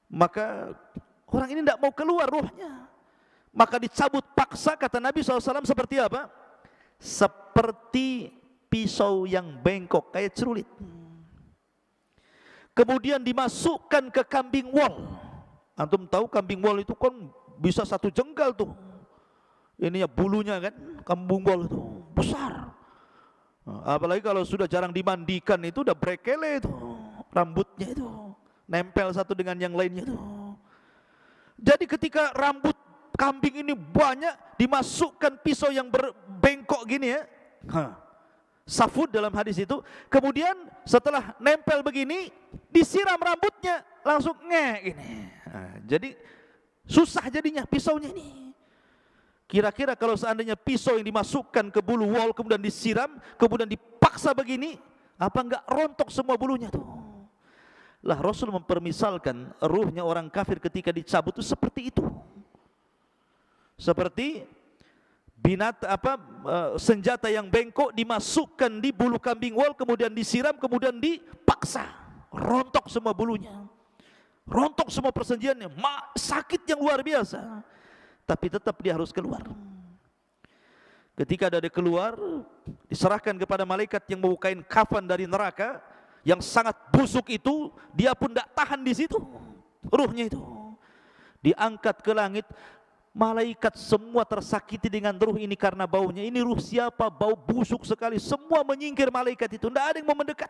S1: Maka orang ini tidak mau keluar ruhnya, maka dicabut paksa. Kata Nabi SAW seperti apa? Seperti pisau yang bengkok, kayak cerulit. Kemudian dimasukkan ke kambing wol. Antum tahu kambing wol itu kan bisa 1 jengkal tuh. Ininya bulunya kan, kambing wol itu besar. Apalagi kalau sudah jarang dimandikan itu udah brekele itu, rambutnya itu nempel satu dengan yang lainnya itu. Jadi ketika rambut kambing ini banyak, dimasukkan pisau yang berbengkok gini ya, safud dalam hadis itu. Kemudian setelah nempel begini, disiram rambutnya, langsung gini. Jadi susah jadinya pisaunya ini. Kira-kira kalau seandainya pisau yang dimasukkan ke bulu wol kemudian disiram, kemudian dipaksa begini, apa enggak rontok semua bulunya tuh? Lah Rasul mempermisalkan ruhnya orang kafir ketika dicabut itu seperti itu. Seperti senjata yang bengkok dimasukkan di bulu kambing wol, kemudian disiram, kemudian dipaksa, rontok semua bulunya, rontok semua persenjaannya, sakit yang luar biasa. Tapi tetap dia harus keluar. Ketika dia keluar, diserahkan kepada malaikat yang membawa kain kafan dari neraka yang sangat busuk itu. Dia pun tidak tahan di situ, ruhnya itu diangkat ke langit. Malaikat semua tersakiti dengan ruh ini karena baunya. Ini ruh siapa? Bau busuk sekali. Semua menyingkir malaikat itu, tidak ada yang mau mendekat.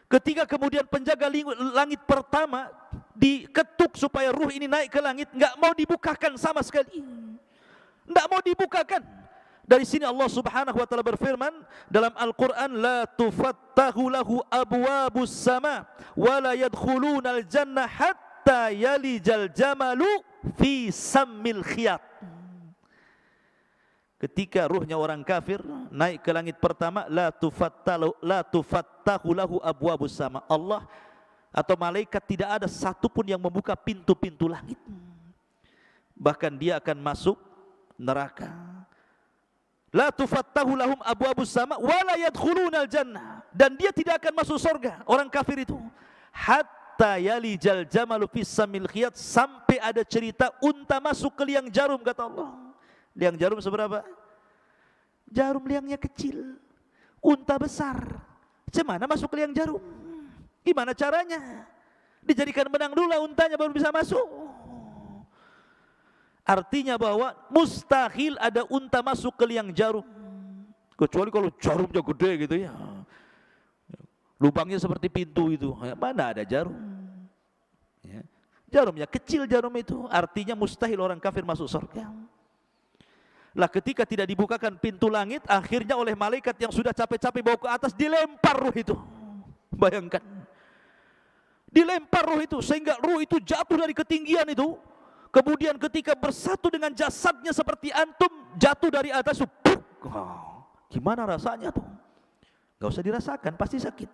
S1: Ketika kemudian penjaga langit pertama diketuk supaya ruh ini naik ke langit, nggak mau dibukakan sama sekali, nggak mau dibukakan. Dari sini Allah Subhanahu wa taala berfirman dalam Al-Qur'an, la tufattahu lahu abwabus sama wa la yadkhulunal jannah hatta yalijal jamalu fi sammil khiyat. ketika ruhnya orang kafir naik ke langit pertama, la tufattahu lahu abwabus sama. Allah atau malaikat tidak ada satupun yang membuka pintu-pintu langit. Bahkan dia akan masuk neraka. La tufattahu lahum abwabus sama wa la yadkhulunal jannah, dan dia tidak akan masuk surga orang kafir itu. Hatta yalijal jamalu fis samil khiyat, sampai ada cerita unta masuk ke liang jarum, kata Allah. Liang jarum seberapa? Jarum liangnya kecil, unta besar. Gimana masuk ke liang jarum? Gimana caranya? Dijadikan benang dulu untanya baru bisa masuk. Artinya bahwa mustahil ada unta masuk ke liang jarum, kecuali kalau jarumnya gede gitu ya, lubangnya seperti pintu itu. Mana ada jarum ya. Jarumnya kecil, jarum itu artinya mustahil orang kafir masuk surga. Lah ketika tidak dibukakan pintu langit, akhirnya oleh malaikat yang sudah capek-capek bawa ke atas, dilempar ruh itu. Bayangkan, dilempar ruh itu sehingga ruh itu jatuh dari ketinggian itu. Kemudian ketika bersatu dengan jasadnya seperti antum, jatuh dari atas, gimana rasanya tuh? Gak usah dirasakan, pasti sakit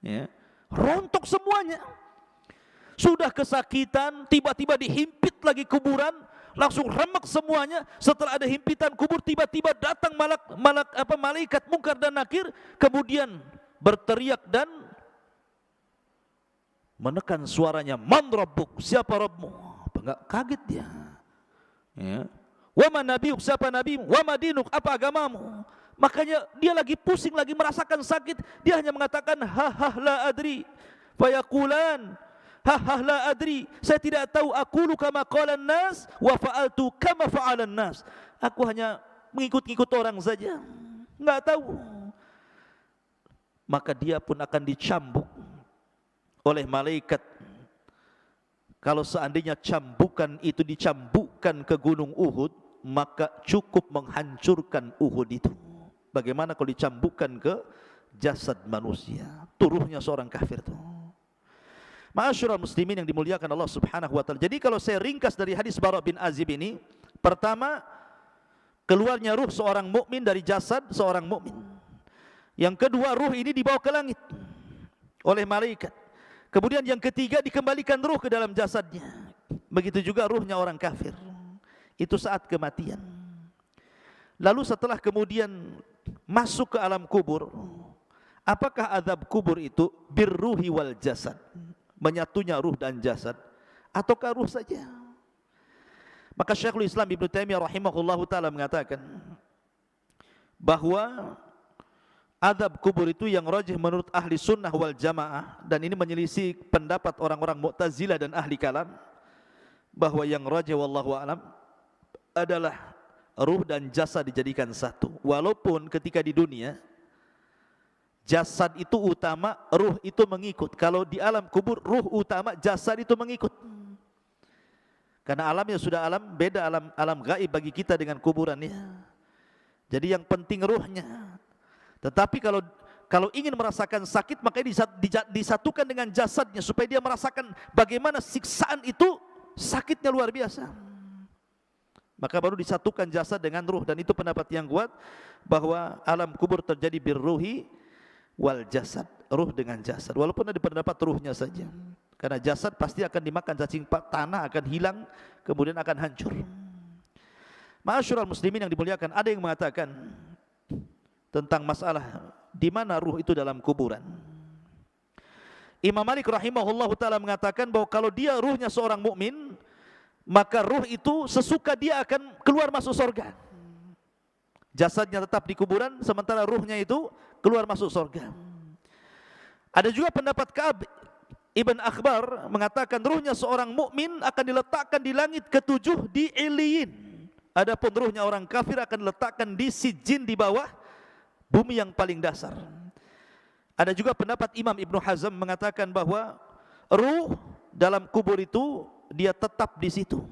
S1: ya. Rontok semuanya. Sudah kesakitan, tiba-tiba dihimpit lagi kuburan, langsung remek semuanya. Setelah ada himpitan kubur, tiba-tiba datang malaikat Munkar dan Nakir, kemudian berteriak dan menekan suaranya, man rabbuk, siapa Rabbmu? Enggak, kaget dia ya. Wa man nabiyuk, siapa nabimu? Wa madinuk, apa agamamu? Makanya dia lagi pusing, lagi merasakan sakit, dia hanya mengatakan la adri. Fayaqulan la adri, saya tidak tahu. Aqulu kama qalan nas wa fa'altu kama fa'alan nas. Aku hanya mengikut-ikut orang saja, enggak tahu. Maka dia pun akan dicambuk oleh malaikat. Kalau seandainya cambukan itu dicambukkan ke gunung Uhud, maka cukup menghancurkan Uhud itu. Bagaimana kalau dicambukkan ke jasad manusia? Turuhnya seorang kafir itu. Ma'asyiral muslimin yang dimuliakan Allah Subhanahu wa taala. Jadi kalau saya ringkas dari hadis Bara' bin Azib ini, pertama, keluarnya ruh seorang mukmin dari jasad seorang mukmin. Yang kedua, ruh ini dibawa ke langit oleh malaikat. Kemudian yang ketiga, dikembalikan ruh ke dalam jasadnya. Begitu juga ruhnya orang kafir. Itu saat kematian. Lalu setelah kemudian masuk ke alam kubur, apakah azab kubur itu birruhi wal jasad, menyatunya ruh dan jasad, ataukah ruh saja? Maka Syekhul Islam Ibnu Taimiyah rahimahullahu taala mengatakan bahwa azab kubur itu yang rajih menurut ahli sunnah wal jamaah, dan ini menyelisih pendapat orang-orang Mu'tazilah dan ahli kalam, bahwa yang rajih wallahu alam adalah ruh dan jasad dijadikan satu. Walaupun ketika di dunia jasad itu utama, ruh itu mengikut. Kalau di alam kubur ruh utama, jasad itu mengikut. Karena alamnya sudah beda, alam gaib bagi kita dengan kuburannya. Jadi yang penting ruhnya. Tetapi kalau ingin merasakan sakit, maka disatukan dengan jasadnya supaya dia merasakan bagaimana siksaan itu, sakitnya luar biasa. Maka baru disatukan jasad dengan ruh, dan itu pendapat yang kuat bahwa alam kubur terjadi birruhi wal jasad, ruh dengan jasad. Walaupun ada pendapat ruhnya saja, karena jasad pasti akan dimakan cacing tanah, akan hilang, kemudian akan hancur. Ma'asyiral muslimin yang dimuliakan, ada yang mengatakan tentang masalah di mana ruh itu dalam kuburan. Imam Malik rahimahullahu taala mengatakan bahwa kalau dia ruhnya seorang mukmin, maka ruh itu sesuka dia akan keluar masuk surga. Jasadnya tetap di kuburan, sementara ruhnya itu keluar masuk surga. Ada juga pendapat Ka'ab Ibn Akhbar mengatakan ruhnya seorang mukmin akan diletakkan di langit ketujuh di Iliyin. Adapun ruhnya orang kafir akan diletakkan di Sijin, di bawah bumi yang paling dasar. Ada juga pendapat Imam Ibnu Hazm mengatakan bahwa ruh dalam kubur itu dia tetap di situ,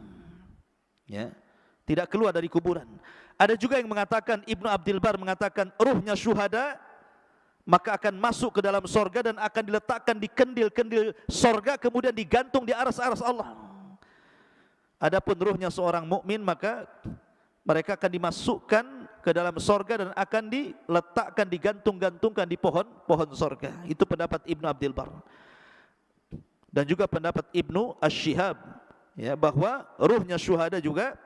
S1: ya, tidak keluar dari kuburan. Ada juga yang mengatakan, Ibnu Abdul Bar mengatakan ruhnya syuhada maka akan masuk ke dalam sorga dan akan diletakkan di kendil-kendil sorga, kemudian digantung di aras-aras Allah. Adapun ruhnya seorang mukmin maka mereka akan dimasukkan ke dalam sorga dan akan diletakkan, digantung-gantungkan di pohon sorga. Itu pendapat Ibnu Abdul Bar dan juga pendapat Ibnu Asy-Syihab, ya, bahwa ruhnya syuhada juga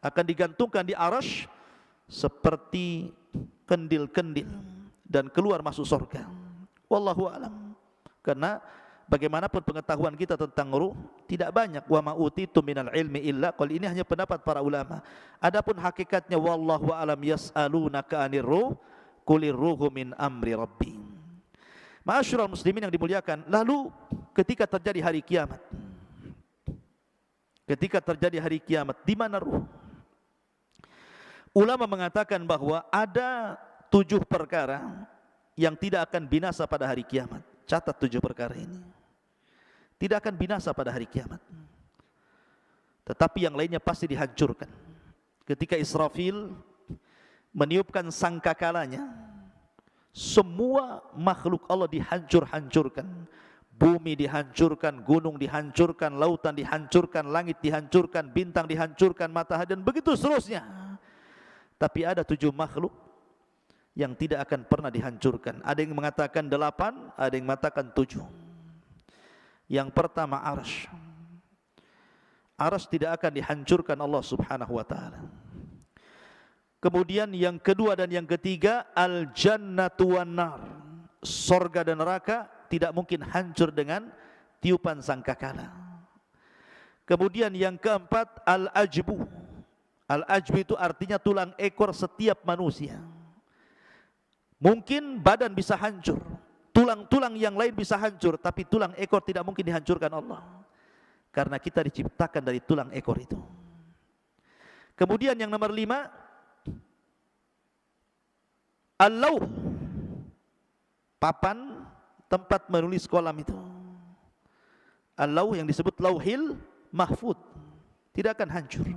S1: akan digantungkan di arasy seperti kendil-kendil dan keluar masuk sorga. Wallahu a'lam. Karena bagaimanapun pengetahuan kita tentang ruh tidak banyak. Wa ma utitu minal ilmi illa qal. Ini hanya pendapat para ulama. Adapun hakikatnya wallahu a'lam, yas'alunaka 'anir ruh qulir ruhu min amri rabbi. Ma'asyiral muslimin yang dimuliakan, lalu ketika terjadi hari kiamat, di mana ruh? Ulama mengatakan bahwa ada 7 perkara yang tidak akan binasa pada hari kiamat. Catat 7 perkara ini. Tidak akan binasa pada hari kiamat. Tetapi yang lainnya pasti dihancurkan. Ketika Israfil meniupkan sangkakalanya, semua makhluk Allah dihancur-hancurkan. Bumi dihancurkan, gunung dihancurkan, lautan dihancurkan, langit dihancurkan, bintang dihancurkan, matahari, dan begitu seterusnya. Tapi ada 7 makhluk yang tidak akan pernah dihancurkan. Ada yang mengatakan 8, ada yang mengatakan 7. Yang pertama arsy. Arsy tidak akan dihancurkan Allah Subhanahu wa taala. Kemudian yang kedua dan yang ketiga al-jannatu wan nar. Surga dan neraka tidak mungkin hancur dengan tiupan sangkakala. Kemudian yang keempat al-ajbu. Al-ajbu itu artinya tulang ekor setiap manusia. Mungkin badan bisa hancur, tulang-tulang yang lain bisa hancur, tapi tulang ekor tidak mungkin dihancurkan Allah. Karena kita diciptakan dari tulang ekor itu. Kemudian yang nomor 5, al-lauh. Papan tempat menulis kolam itu. Al-lauh yang disebut lauhil mahfud, tidak akan hancur.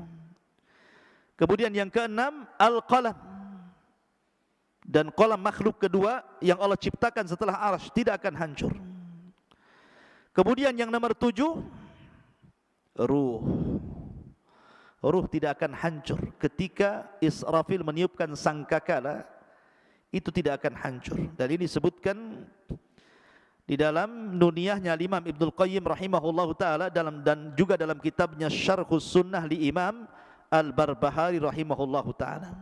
S1: Kemudian yang keenam al-qalam. Dan kolam makhluk kedua yang Allah ciptakan setelah arsy tidak akan hancur. Kemudian yang nomor 7 ruh. Ruh tidak akan hancur. Ketika Israfil meniupkan sangkakala, itu tidak akan hancur. Dan ini disebutkan di dalam nuniyahnya Imam Ibnul Qayyim rahimahullahu ta'ala dan juga dalam kitabnya Syarhus Sunnah li Imam Al-Barbahari rahimahullahu ta'ala.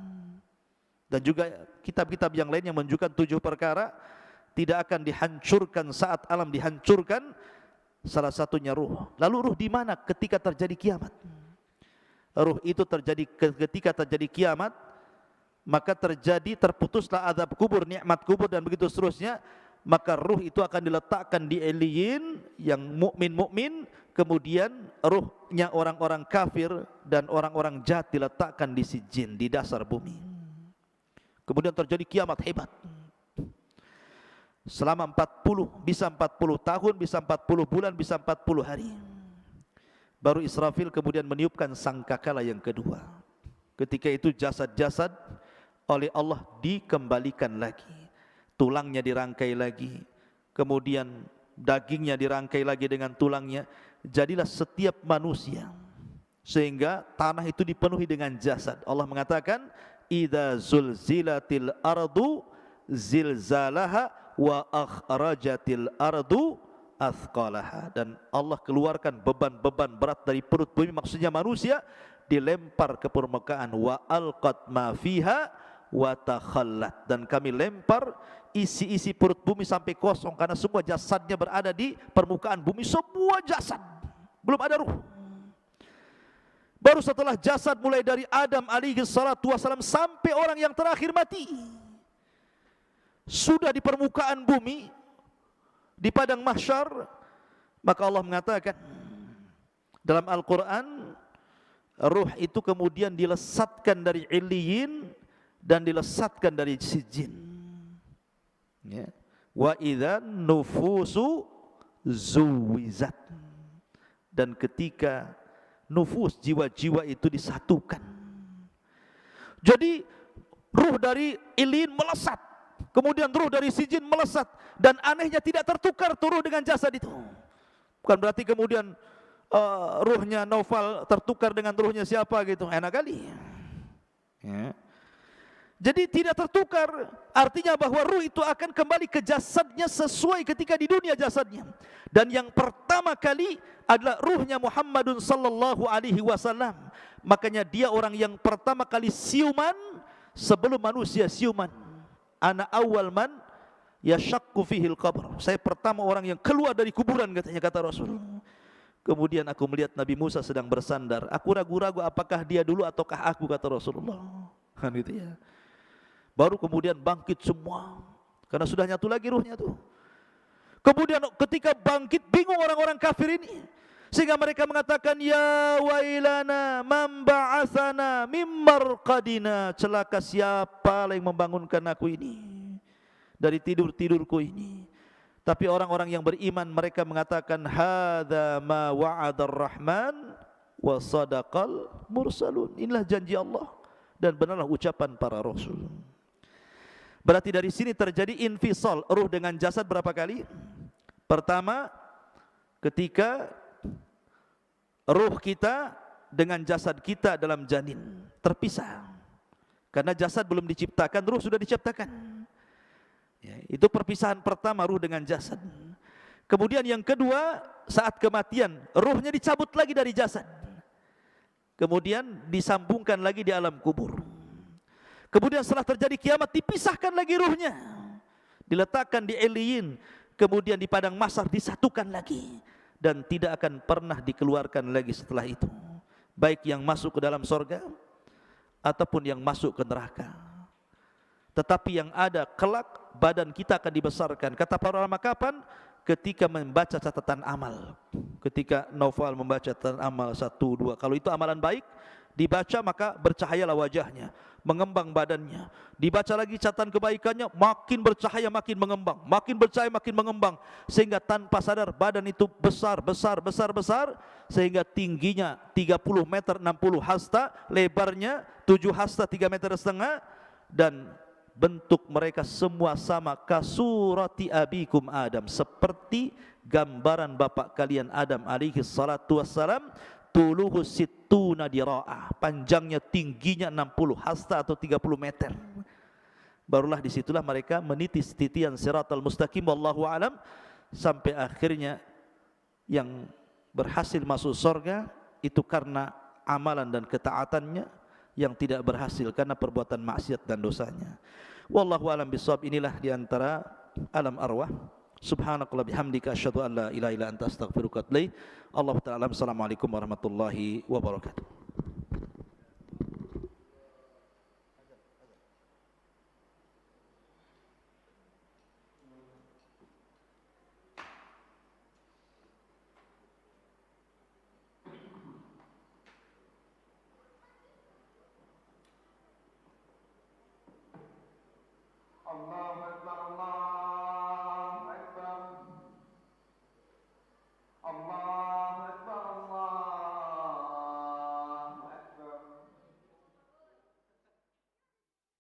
S1: Dan juga kitab-kitab yang lain yang menunjukkan 7 perkara tidak akan dihancurkan saat alam dihancurkan. Salah satunya ruh. Lalu ruh di mana ketika terjadi kiamat? Ruh itu terjadi ketika terjadi kiamat, maka terputuslah azab kubur, nikmat kubur, dan begitu seterusnya. Maka ruh itu akan diletakkan di Eliyin yang mukmin, kemudian ruhnya orang-orang kafir dan orang-orang jahat diletakkan di Sijjin, di dasar bumi. Kemudian terjadi kiamat hebat. Selama 40, bisa 40 tahun, bisa 40 bulan, bisa 40 hari. Baru Israfil kemudian meniupkan sangkakala yang kedua. Ketika itu jasad-jasad oleh Allah dikembalikan lagi. Tulangnya dirangkai lagi, kemudian dagingnya dirangkai lagi dengan tulangnya. Jadilah setiap manusia, sehingga tanah itu dipenuhi dengan jasad. Allah mengatakan idza zulzilatil ardu zilzalaha wa akhrajatil ardu athqalaha. Dan Allah keluarkan beban-beban berat dari perut bumi, maksudnya manusia, dilempar ke permukaan. Wa alqat ma fiha wa takhallat. Dan kami lempar isi-isi perut bumi sampai kosong, karena semua jasadnya berada di permukaan bumi, semua jasad, belum ada ruh. Baru setelah jasad mulai dari Adam alaihi salatu wassalam sampai orang yang terakhir mati, sudah di permukaan bumi, di padang mahsyar, maka Allah mengatakan dalam Al-Quran, ruh itu kemudian dilesatkan dari Iliyin dan dilesatkan dari Sijjin. Ya. Wa idza nufusu zuwizat. Dan ketika nufus, jiwa-jiwa itu disatukan. Jadi ruh dari Iliyin melesat, kemudian ruh dari Sijjin melesat, dan anehnya tidak tertukar ruh dengan jasad itu. Bukan berarti kemudian ruhnya Naufal tertukar dengan ruhnya siapa gitu, enak kali. Ya. Jadi tidak tertukar, artinya bahwa ruh itu akan kembali ke jasadnya sesuai ketika di dunia jasadnya. Dan yang pertama kali adalah ruhnya Muhammadun sallallahu alaihi wasallam. Makanya dia orang yang pertama kali siuman sebelum manusia siuman. Ana awal man yashaqqu fihil qabr. Saya pertama orang yang keluar dari kuburan, katanya, kata Rasul. Kemudian aku melihat Nabi Musa sedang bersandar. Aku ragu-ragu apakah dia dulu ataukah aku, kata Rasulullah. Kan gitu ya. Baru kemudian bangkit semua, karena sudah nyatu lagi ruhnya tuh. Kemudian ketika bangkit, bingung orang-orang kafir ini, sehingga mereka mengatakan, ya wailana man ba'atsana mim marqadina. Celaka siapa yang membangunkan aku ini dari tidur-tidurku ini. Tapi orang-orang yang beriman mereka mengatakan, hadza ma wa'adar rahman wa sadaqal mursalun. Inilah janji Allah dan benarlah ucapan para rasul. Berarti dari sini terjadi infisal ruh dengan jasad berapa kali? Pertama, ketika ruh kita dengan jasad kita dalam janin terpisah. Karena jasad belum diciptakan, ruh sudah diciptakan. Ya, itu perpisahan pertama, ruh dengan jasad. Kemudian yang kedua, saat kematian, ruhnya dicabut lagi dari jasad. Kemudian disambungkan lagi di alam kubur. Kemudian setelah terjadi kiamat, dipisahkan lagi ruhnya, diletakkan di Eliyin, kemudian di padang mahsyar disatukan lagi, dan tidak akan pernah dikeluarkan lagi setelah itu, baik yang masuk ke dalam sorga ataupun yang masuk ke neraka. Tetapi yang ada kelak, badan kita akan dibesarkan. Kata para ulama, kapan? Ketika membaca catatan amal. Ketika Naufal membaca catatan amal 1, 2, kalau itu amalan baik dibaca, maka bercahayalah wajahnya, mengembang badannya. Dibaca lagi catatan kebaikannya, makin bercahaya, makin mengembang, makin bercahaya, makin mengembang, sehingga tanpa sadar badan itu besar, sehingga tingginya 30 meter 60 hasta, lebarnya 7 hasta 3,5 meter, dan bentuk mereka semua sama, kasurati abikum Adam, seperti gambaran bapak kalian Adam alaihi salatu wassalam. Tuluhu sittuna dira'ah, panjangnya tingginya 60 hasta atau 30 meter. Barulah disitulah mereka menitis titian siratal mustaqim, wallahu alam, sampai akhirnya yang berhasil masuk surga itu karena amalan dan ketaatannya, yang tidak berhasil karena perbuatan maksiat dan dosanya. Wallahu alam bisawab. Inilah diantara alam arwah. Subhanakallah bihamdika asyhadu an la ilaha illa anta astaghfiruka wa atubu ilaik. Allahu ta'ala. Assalamualaikum warahmatullahi wabarakatuh.